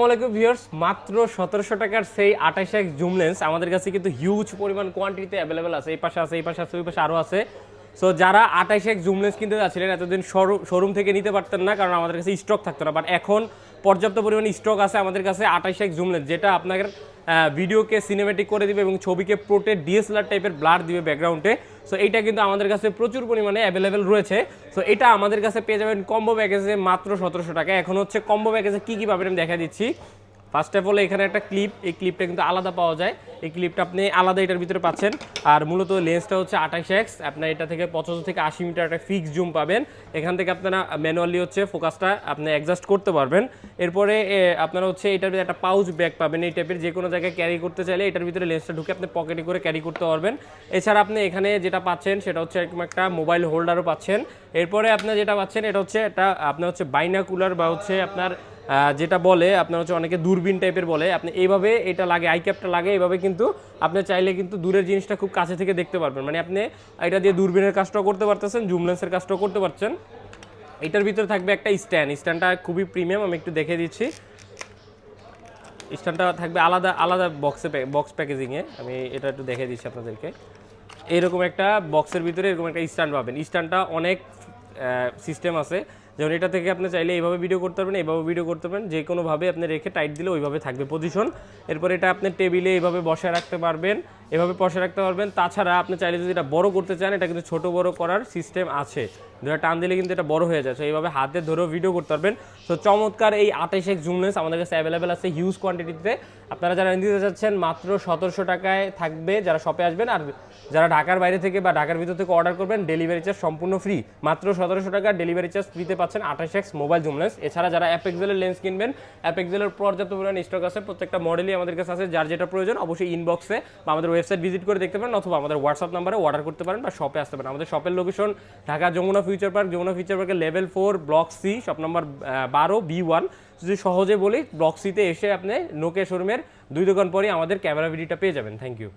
আলাইকুম ভিউয়ার্স, মাত্র 1700 টাকার সেই 28x জুম লেন্স আমাদের কাছে কিন্তু হিউজ পরিমাণ কোয়ান্টিটিতে অ্যাভেলেবেল আছে। এই পাশে আছে, এই পাশে আছে, ওই পাশে আরও আছে। সো যারা 28x জুম লেন্স কিনতে যাচ্ছিলেন এতদিন শোরুম থেকে নিতে পারতেন না, কারণ আমাদের কাছে স্টক থাকতো না, বাট এখন পর্যাপ্ত পরিমাণে স্টক আছে আমাদের কাছে 28x জুম লেন্স, যেটা আপনাদের ভিডিওকে সিনেমেটিক করে দিবে এবং ছবিকে প্রোটেক্ট ডিএসএলআর টাইপের ব্লার দিবে ব্যাকগ্রাউন্ডে। সো এইটা কিন্তু আমাদের কাছে প্রচুর পরিমাণে অ্যাভেলেবেল রয়েছে। সো এটা আমাদের কাছে পেয়ে যাবেন কম্বো প্যাকেজে মাত্র 1700 টাকা। এখন হচ্ছে কম্বো প্যাকেজে কী কী পাবেন আমি দেখা দিচ্ছি। ফার্স্ট অফ অল এখানে একটা ক্লিপ, এই ক্লিপটা কিন্তু আলাদা পাওয়া যায়, এই ক্লিপটা আপনি আলাদা এটার ভিতরে পাচ্ছেন। আর মূলত লেন্সটা হচ্ছে 28x, আপনার এটা থেকে 75 থেকে 80 মিটার একটা ফিক্স জুম পাবেন। এখান থেকে আপনারা ম্যানুয়ালি হচ্ছে ফোকাসটা আপনি অ্যাডজাস্ট করতে পারবেন। এরপরে আপনারা হচ্ছে এটার ভিতরে একটা পাউচ ব্যাগ পাবেন, এই টাইপের যে কোনো জায়গায় ক্যারি করতে চাইলে এটার ভিতরে লেন্সটা ঢুকে আপনি পকেটে করে ক্যারি করতে পারবেন। এছাড়া আপনি এখানে যেটা পাচ্ছেন সেটা হচ্ছে এরকম একটা মোবাইল হোল্ডারও পাচ্ছেন। এরপরে আপনি যেটা পাচ্ছেন এটা হচ্ছে একটা আপনার হচ্ছে বাইনাকুলার বা হচ্ছে আপনার যেটা বলে আপনার হচ্ছে অনেকে দূরবীন টাইপের বলে, আপনি এইভাবে এটা লাগে, আই ক্যাপটা লাগে এইভাবে, কিন্তু আপনি চাইলে কিন্তু দূরের জিনিসটা খুব কাছে থেকে দেখতে পারবেন। মানে আপনি এটা দিয়ে দূরবীনের কাজটাও করতে পারতেছেন, জুম লেন্সের কাজটাও করতে পারছেন। এটার ভিতরে থাকবে একটা স্ট্যান্ডটা খুবই প্রিমিয়াম, আমি একটু দেখে দিচ্ছি। স্ট্যান্ডটা থাকবে আলাদা আলাদা বক্স প্যাকেজিংয়ে, আমি এটা একটু দেখে দিচ্ছি আপনাদেরকে। এইরকম একটা বক্সের ভিতরে এরকম একটা স্ট্যান্ড পাবেন। স্ট্যান্ডটা অনেক সিস্টেম আছে, যেমন এটা থেকে আপনি চাইলে এইভাবে ভিডিও করতে পারবেন, এইভাবে ভিডিও করতে পারবেন, যে কোনোভাবে আপনি রেখে টাইট দিলে ওইভাবে থাকবে পজিশন। এরপর এটা আপনি টেবিলে এইভাবে বসে রাখতে পারবেন, এভাবে বসে রাখতে পারবেন। তাছাড়া আপনি চাইলে যদি এটা বড় করতে চান, এটা কিন্তু ছোট বড় করার সিস্টেম আছে, ধরে টান দিলে কিন্তু এটা বড় হয়ে যায়। সো এইভাবে হাতে ধরেও ভিডিও করতে পারবেন। সো চমৎকার এই 28x জুম লেন্স আমাদের কাছে অ্যাভেলেবেল আছে হিউজ কোয়ান্টিটিতে। আপনারা যারা নিতে চাচ্ছেন মাত্র 1700 টাকায় থাকবে যারা শপে আসবেন। আর যারা ঢাকার বাইরে থেকে বা ঢাকার ভিতর থেকে অর্ডার করবেন ডেলিভারি চার্জ সম্পূর্ণ ফ্রি। মাত্র 1700 টাকা ডেলিভারি চার্জ ফ্রিতে পাচ্ছেন 28x মোবাইল জুম লেন্স। এছাড়া যারা অ্যাপেক্সেলের লেন্স কিনবেন, অ্যাপেক্সেলের পর্যাপ্ত পরিমাণ স্টক আছে, প্রত্যেকটা মডেলই আমাদের কাছে আছে। যার যেটা প্রয়োজন অবশ্যই ইনবক্সে বা আমাদের ওয়েবসাইট ভিজিট করে দেখতে পারেন, অথবা আমাদের হোয়াটসঅ্যাপ নাম্বারে অর্ডার করতে পারেন বা শপে আসতে পারেন। আমাদের শপের location Dhaka Jamuna Future Park, Jamuna Future পার্কের level 4 block C, shop number 12 B1। যদি সহজে বলি, ব্লক সিতে এসে আপনি নোকিয়া শোরুমের 2 দোকান পরে আমাদের ক্যামেরা ভিডিওটা পেয়ে যাবেন। Thank you.